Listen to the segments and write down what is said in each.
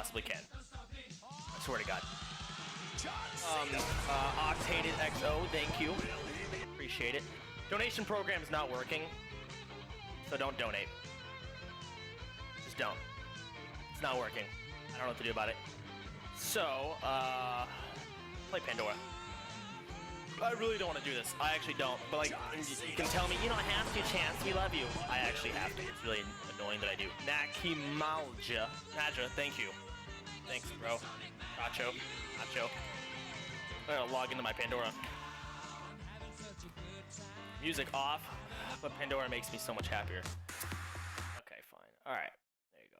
possibly can. I swear to God. Octated XO, thank you. Appreciate it. Donation program is not working, so don't donate. Just don't. It's not working. I don't know what to do about it. So, play Pandora. I really don't want to do this. I actually don't. But, like, you can tell me, you don't have to, Chance. We love you. I actually have to. It's really annoying that I do. Nakimalja. Nadja, thank you. Thanks, bro. Nacho. I'm gonna log into my Pandora. Music off, but Pandora makes me so much happier. Okay, fine. Alright. There you go.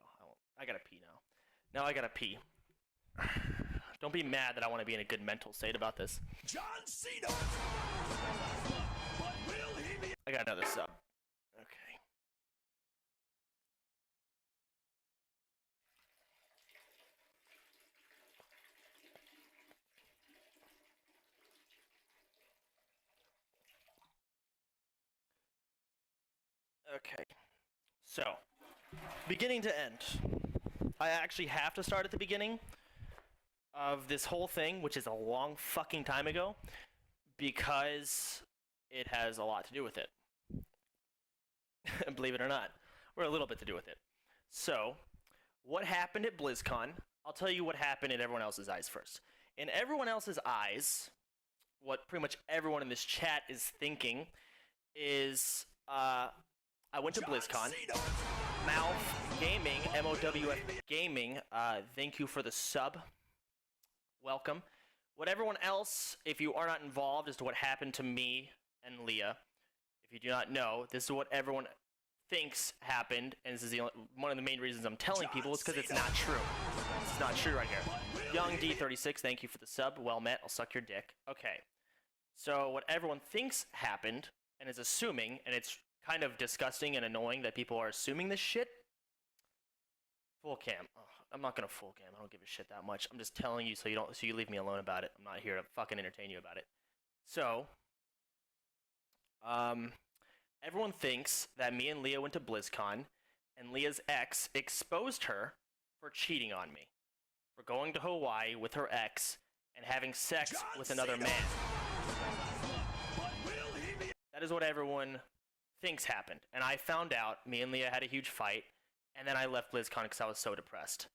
I gotta pee now. Now I gotta pee. Don't be mad that I want to be in a good mental state about this. John Cena. I got another sub. Okay. Okay. So, beginning to end. I actually have to start at the beginning of this whole thing, which is a long fucking time ago, because it has a lot to do with it. Believe it or not, or a little bit to do with it. So, what happened at BlizzCon? I'll tell you what happened in everyone else's eyes first. In everyone else's eyes, what pretty much everyone in this chat is thinking is, I went to BlizzCon. Mouth Gaming, MOWF Gaming, thank you for the sub. Welcome. What everyone else, if you are not involved as to what happened to me and Leah, if you do not know, this is what everyone thinks happened, and this is one of the main reasons I'm telling people is because it's not true. It's not true right here. Young D36, thank you for the sub. Well met. I'll suck your dick. Okay. So what everyone thinks happened and is assuming, and it's kind of disgusting and annoying that people are assuming this shit. Full cam. Oh, I'm not gonna full cam. I don't give a shit that much. I'm just telling you so you leave me alone about it. I'm not here to fucking entertain you about it. So, everyone thinks that me and Leah went to BlizzCon, and Leah's ex exposed her for cheating on me, for going to Hawaii with her ex and having sex with another man. That is what everyone thinks happened. And I found out me and Leah had a huge fight, and then I left BlizzCon because I was so depressed.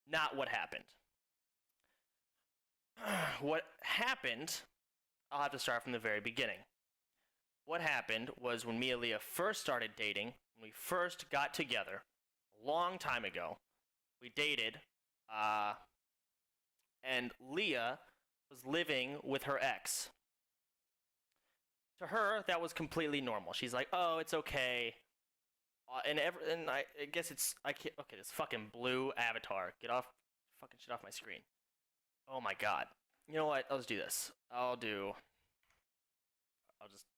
Not what happened. What happened, I'll have to start from the very beginning. What happened was when me and Leah first started dating, when we first got together, a long time ago, we dated, and Leah was living with her ex. To her, that was completely normal. She's like, oh, it's okay. And I guess it's, okay, this fucking blue avatar. Get off, fucking shit off my screen. Oh my god. You know what? Let's do this.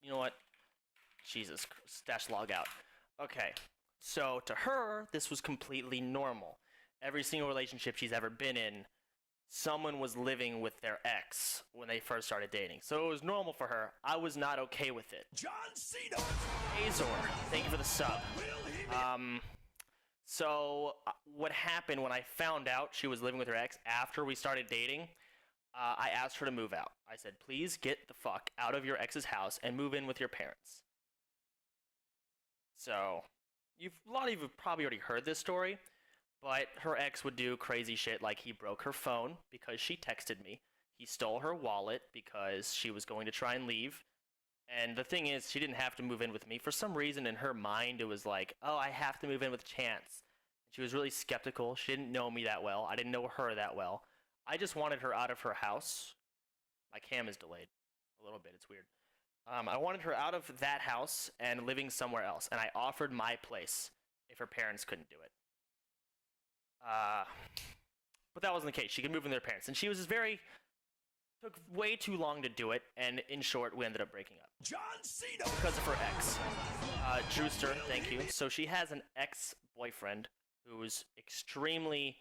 You know what? Jesus, stash log out. Okay. So, to her, this was completely normal. Every single relationship she's ever been in, someone was living with their ex when they first started dating. So it was normal for her. I was not okay with it. John Cena! Azor, thank you for the sub. So what happened when I found out she was living with her ex after we started dating, I asked her to move out. I said, please get the fuck out of your ex's house and move in with your parents. So, a lot of you have probably already heard this story, but her ex would do crazy shit like he broke her phone because she texted me. He stole her wallet because she was going to try and leave. And the thing is, she didn't have to move in with me. For some reason in her mind, it was like, oh, I have to move in with Chance. She was really skeptical. She didn't know me that well. I didn't know her that well. I just wanted her out of her house. My cam is delayed a little bit. It's weird. I wanted her out of that house and living somewhere else. And I offered my place if her parents couldn't do it. But that wasn't the case. She could move in with their parents. And she was just took way too long to do it. And in short, we ended up breaking up. John Cena! Because of her ex. Drewster, thank you. So she has an ex-boyfriend who's extremely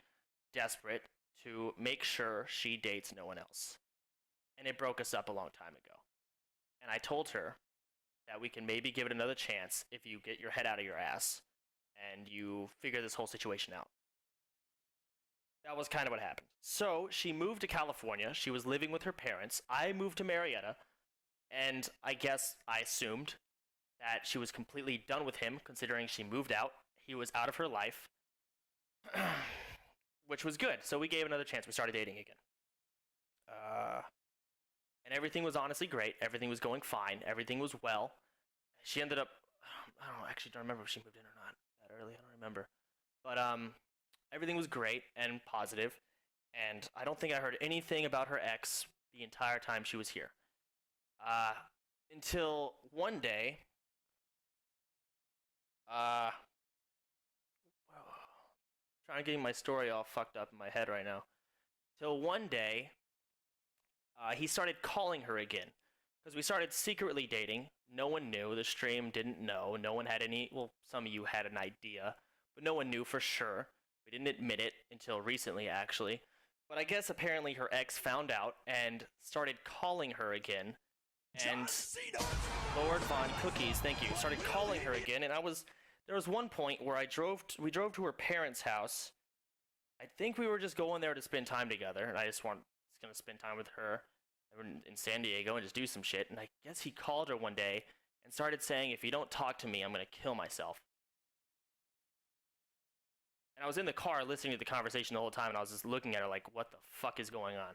desperate to make sure she dates no one else. And it broke us up a long time ago. And I told her that we can maybe give it another chance if you get your head out of your ass and you figure this whole situation out. That was kind of what happened. So she moved to California. She was living with her parents. I moved to Marietta, and I assumed that she was completely done with him, considering she moved out. He was out of her life, which was good. So we gave another chance. We started dating again. And everything was honestly great. Everything was going fine. Everything was well. She ended up, don't remember if she moved in or not that early. I don't remember. But everything was great and positive, and I don't think I heard anything about her ex the entire time she was here. Until one day, trying to get my story all fucked up in my head right now. Till one day, he started calling her again. Because we started secretly dating. No one knew. The stream didn't know. No one had any, well, some of you had an idea, but no one knew for sure. We didn't admit it until recently, actually. But I guess apparently her ex found out and started calling her again. And Lord Von Cookies, thank you, started calling her again. And there was one point where we drove to her parents' house. I think we were just going there to spend time together, and I was going to spend time with her in San Diego and just do some shit. And I guess he called her one day and started saying, if you don't talk to me, I'm going to kill myself. And I was in the car listening to the conversation the whole time, and I was just looking at her like, what the fuck is going on?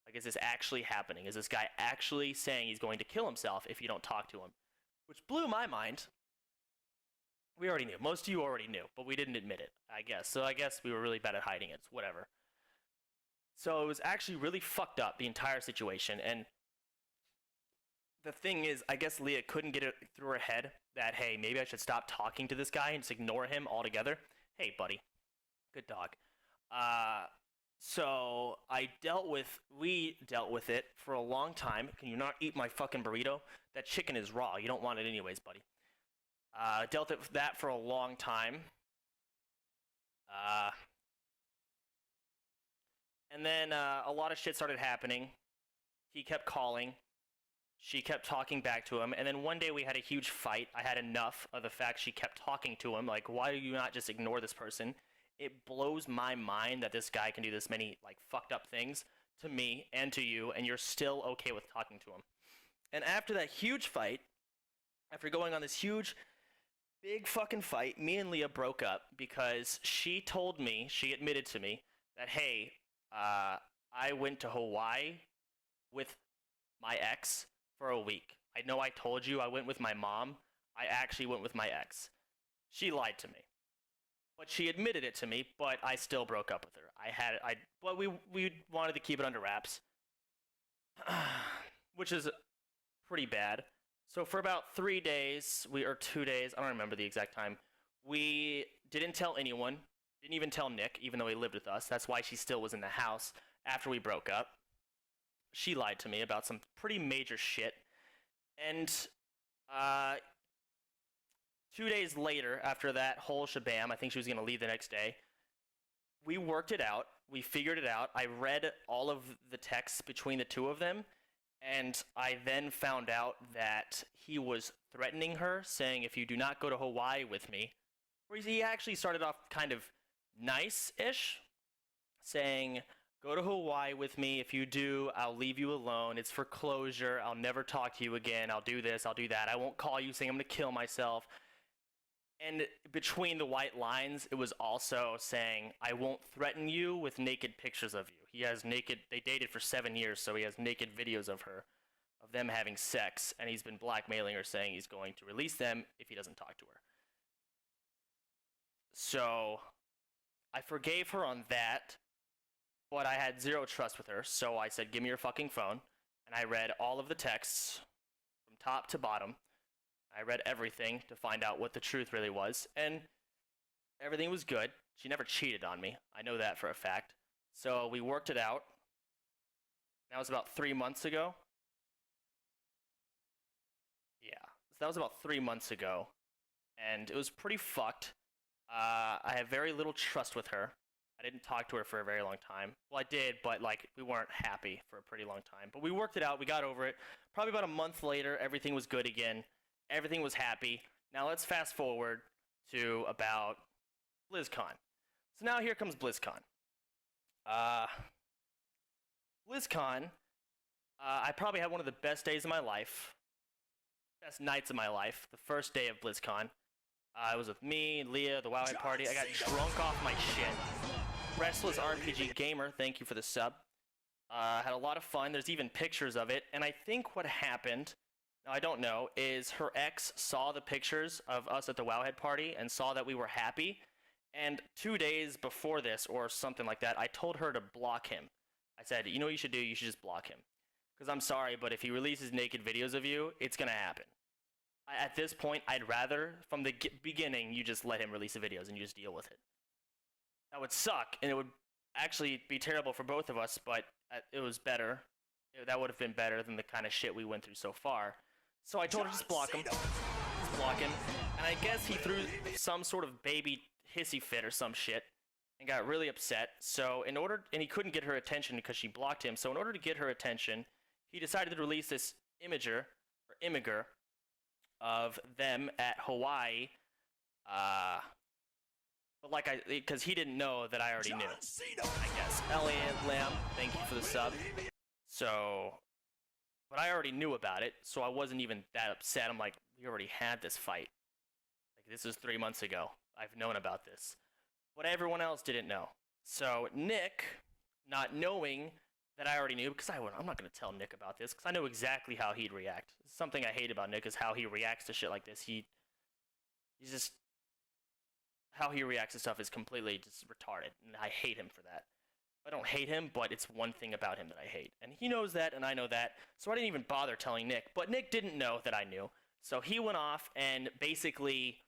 Like, is this actually happening? Is this guy actually saying he's going to kill himself if you don't talk to him? Which blew my mind. We already knew. Most of you already knew, but we didn't admit it, I guess. So I guess we were really bad at hiding it. It's whatever. So it was actually really fucked up, the entire situation. And the thing is, I guess Leah couldn't get it through her head that, hey, maybe I should stop talking to this guy and just ignore him altogether. Hey, buddy. Good dog. So we dealt with it for a long time. Can you not eat my fucking burrito? That chicken is raw. You don't want it anyways, buddy. Dealt with that for a long time. And then a lot of shit started happening. He kept calling. She kept talking back to him. And then one day we had a huge fight. I had enough of the fact she kept talking to him. Like, why do you not just ignore this person? It blows my mind that this guy can do this many, like, fucked up things to me and to you, and you're still okay with talking to him. And after that huge fight, after going on this huge, big fucking fight, me and Leah broke up because she admitted to me that, hey, I went to Hawaii with my ex for a week. I know I told you I went with my mom. I actually went with my ex. She lied to me. But she admitted it to me, but I still broke up with her. But we wanted to keep it under wraps. Which is pretty bad. So for about 3 days, or 2 days, I don't remember the exact time, we didn't tell anyone. Didn't even tell Nick, even though he lived with us. That's why she still was in the house after we broke up. She lied to me about some pretty major shit. And 2 days later, after that whole shabam, I think she was going to leave the next day, we worked it out. We figured it out. I read all of the texts between the two of them, and I then found out that he was threatening her, saying, if you do not go to Hawaii with me, where he actually started off kind of nice-ish, saying, go to Hawaii with me. If you do, I'll leave you alone. It's for closure. I'll never talk to you again. I'll do this. I'll do that. I won't call you saying I'm going to kill myself. And between the white lines, it was also saying, I won't threaten you with naked pictures of you. They dated for 7 years, so he has naked videos of them having sex, and he's been blackmailing her, saying he's going to release them if he doesn't talk to her. So I forgave her on that, but I had zero trust with her, so I said, give me your fucking phone. And I read all of the texts from top to bottom. I read everything to find out what the truth really was, and everything was good. She never cheated on me. I know that for a fact. So we worked it out. That was about 3 months ago. Yeah, so that was about 3 months ago, and it was pretty fucked. I have very little trust with her. I didn't talk to her for a very long time. Well, I did, but, like, we weren't happy for a pretty long time. But we worked it out. We got over it. Probably about a month later, everything was good again. Everything was happy. Now let's fast forward to about BlizzCon. So now here comes BlizzCon. Uh, BlizzCon, I probably had one of the best days of my life, best nights of my life. The first day of BlizzCon, I was with me, Leah, the Wowhead party. I got drunk off my shit. Restless RPG Gamer, thank you for the sub. Had a lot of fun. There's even pictures of it. And I think what happened, now I don't know, is her ex saw the pictures of us at the Wowhead party and saw that we were happy. And 2 days before this, or something like that, I told her to block him. I said, you know what you should do? You should just block him. Because I'm sorry, but if he releases naked videos of you, it's going to happen. At this point, I'd rather, from the beginning, you just let him release the videos and you just deal with it. That would suck, and it would actually be terrible for both of us, but it was better. That would have been better than the kind of shit we went through so far. So I told her just block him. Just block him. And I guess he threw some sort of baby hissy fit or some shit and got really upset. So and he couldn't get her attention because she blocked him. So in order to get her attention, he decided to release this imager of them at Hawaii. But because he didn't know that I already knew, I guess. Elliot Lamb, thank you for the sub. So, but I already knew about it, so I wasn't even that upset. I'm like, we already had this fight. Like, this is 3 months ago. I've known about this. But everyone else didn't know. So, Nick, not knowing that I already knew, because I'm not going to tell Nick about this, because I know exactly how he'd react. Something I hate about Nick is how he reacts to shit like this. He's just... How he reacts to stuff is completely just retarded, and I hate him for that. I don't hate him, but it's one thing about him that I hate. And he knows that, and I know that, so I didn't even bother telling Nick. But Nick didn't know that I knew, so he went off and basically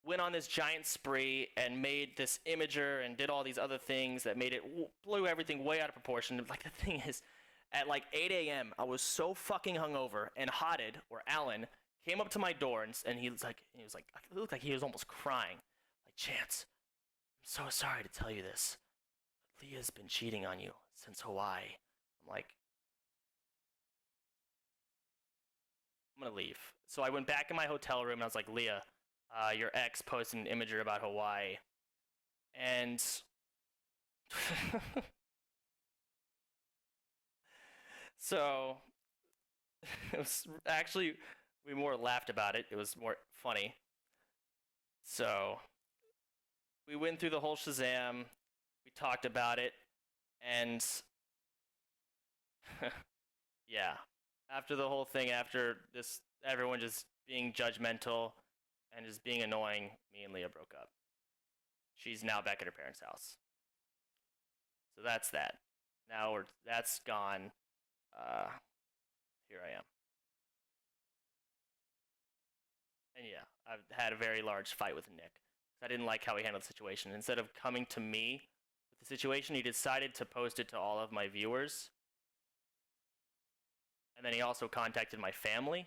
went on this giant spree and made this imager and did all these other things that made it, blew everything way out of proportion. Like, the thing is, at like 8 a.m., I was so fucking hungover, and Hodded, or Alan, came up to my door, and he was like, it looked like he was almost crying. Chance, I'm so sorry to tell you this. Leah's been cheating on you since Hawaii. I'm like, I'm gonna leave. So I went back in my hotel room and I was like, Leah, your ex posted an imager about Hawaii. And so it was actually, we more laughed about it. It was more funny. So we went through the whole Shazam, we talked about it, and yeah, after the whole thing, after this, everyone just being judgmental and just being annoying, me and Leah broke up. She's now back at her parents' house. So that's that. Now that's gone. Here I am. And yeah, I've had a very large fight with Nick. I didn't like how he handled the situation. Instead of coming to me with the situation, he decided to post it to all of my viewers. And then he also contacted my family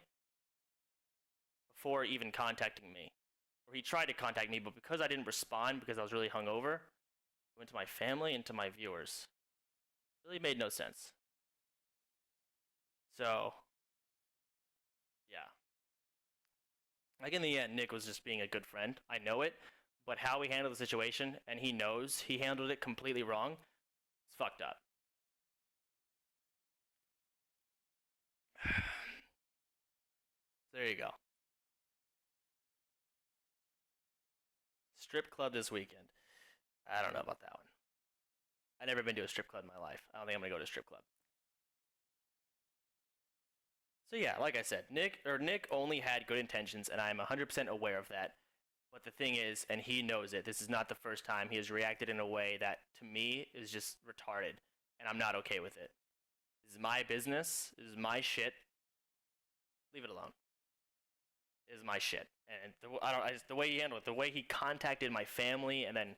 before even contacting me. Or he tried to contact me, but because I didn't respond because I was really hungover, he went to my family and to my viewers. It really made no sense. So, yeah. Like, in the end, Nick was just being a good friend. I know it. But how he handled the situation, and he knows he handled it completely wrong, it's fucked up. There you go. Strip club this weekend. I don't know about that one. I've never been to a strip club in my life. I don't think I'm gonna go to a strip club. So yeah, like I said, Nick only had good intentions, and I'm 100% aware of that. But the thing is, and he knows it, this is not the first time he has reacted in a way that, to me, is just retarded. And I'm not okay with it. This is my business. This is my shit. Leave it alone. This is my shit. And the way he handled it, the way he contacted my family, and then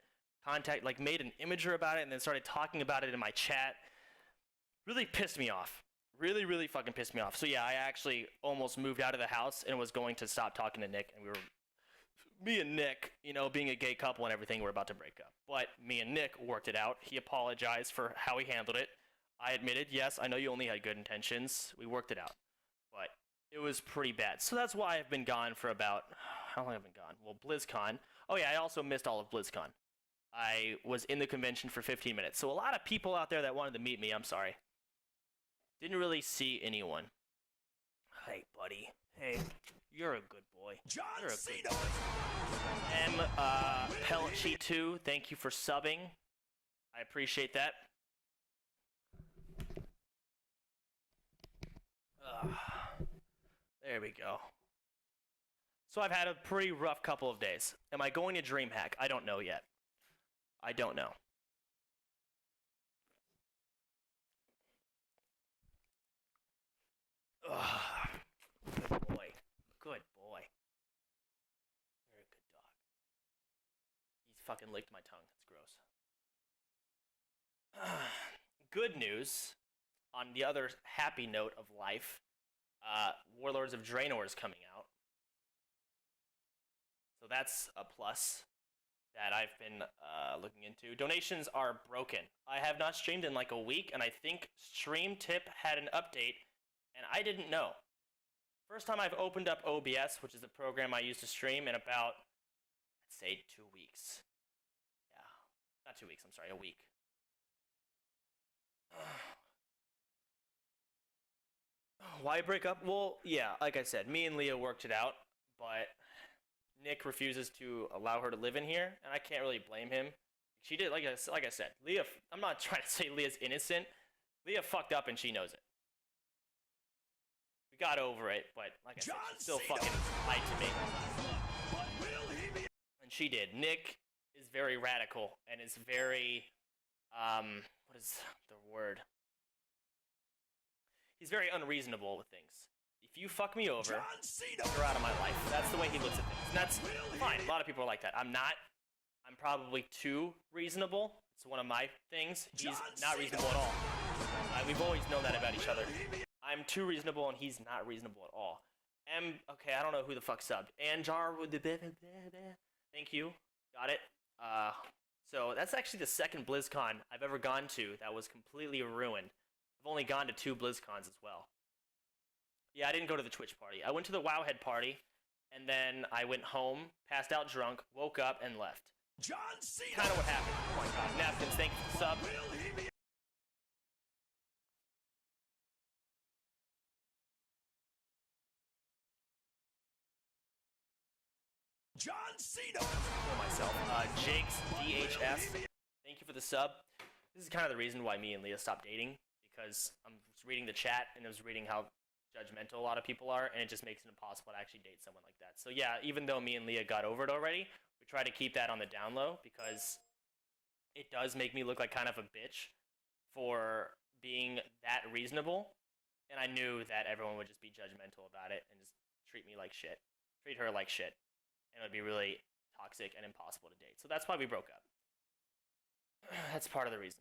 made an imager about it, and then started talking about it in my chat, really pissed me off. Really, really fucking pissed me off. So yeah, I actually almost moved out of the house and was going to stop talking to Nick, and me and Nick, being a gay couple and everything, we're about to break up. But me and Nick worked it out. He apologized for how he handled it. I admitted, yes, I know you only had good intentions. We worked it out. But it was pretty bad. So that's why I've been gone for about, how long have I been gone? Well, BlizzCon. Oh yeah, I also missed all of BlizzCon. I was in the convention for 15 minutes. So a lot of people out there that wanted to meet me, I'm sorry, didn't really see anyone. Hey, buddy. Hey, you're a good boy. You're a good boy. Pellet Sheet 2, thank you for subbing. I appreciate that. There we go. So I've had a pretty rough couple of days. Am I going to DreamHack? I don't know yet. I don't know. Good boy. Good boy. Very good dog. He's fucking licked my tongue. It's gross. Good news, on the other happy note of life, Warlords of Draenor is coming out. So that's a plus that I've been looking into. Donations are broken. I have not streamed in like a week, and I think Stream Tip had an update, and I didn't know. First time I've opened up OBS, which is the program I use to stream, in about, I'd say, 2 weeks. Yeah, not 2 weeks, I'm sorry, a week. Why break up? Well, yeah, like I said, me and Leah worked it out, but Nick refuses to allow her to live in here, and I can't really blame him. She did, like I said, Leah, I'm not trying to say Leah's innocent. Leah fucked up and she knows it. We got over it, but like I said, she still fucking lied to me. And she did. Nick is very radical and is very, what is the word? He's very unreasonable with things. If you fuck me over, you're out of my life. That's the way he looks at things. And that's fine. A lot of people are like that. I'm not. I'm probably too reasonable. It's one of my things. He's not reasonable at all. We've always known that about each other. I'm too reasonable and he's not reasonable at all. Okay, I don't know who the fuck subbed. Anjar with the thank you. Got it. So that's actually the second BlizzCon I've ever gone to that was completely ruined. I've only gone to 2 BlizzCons as well. Yeah, I didn't go to the Twitch party. I went to the Wowhead party, and then I went home, passed out drunk, woke up, and left. Kind of what happened. Oh my god. Napkins, thank you for the sub. John Cena. For myself. Jake's DHS, thank you for the sub. This is kind of the reason why me and Leah stopped dating, because I was reading the chat, and I was reading how judgmental a lot of people are, and it just makes it impossible to actually date someone like that. So yeah, even though me and Leah got over it already, we try to keep that on the down low, because it does make me look like kind of a bitch for being that reasonable, and I knew that everyone would just be judgmental about it and just treat me like shit. Treat her like shit. And it would be really toxic and impossible to date. So that's why we broke up. That's part of the reason.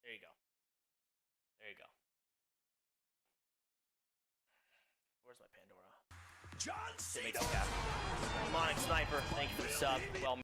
There you go. There you go. Where's my Pandora? John Cena. Demonic Sniper, thank you for the sub. Well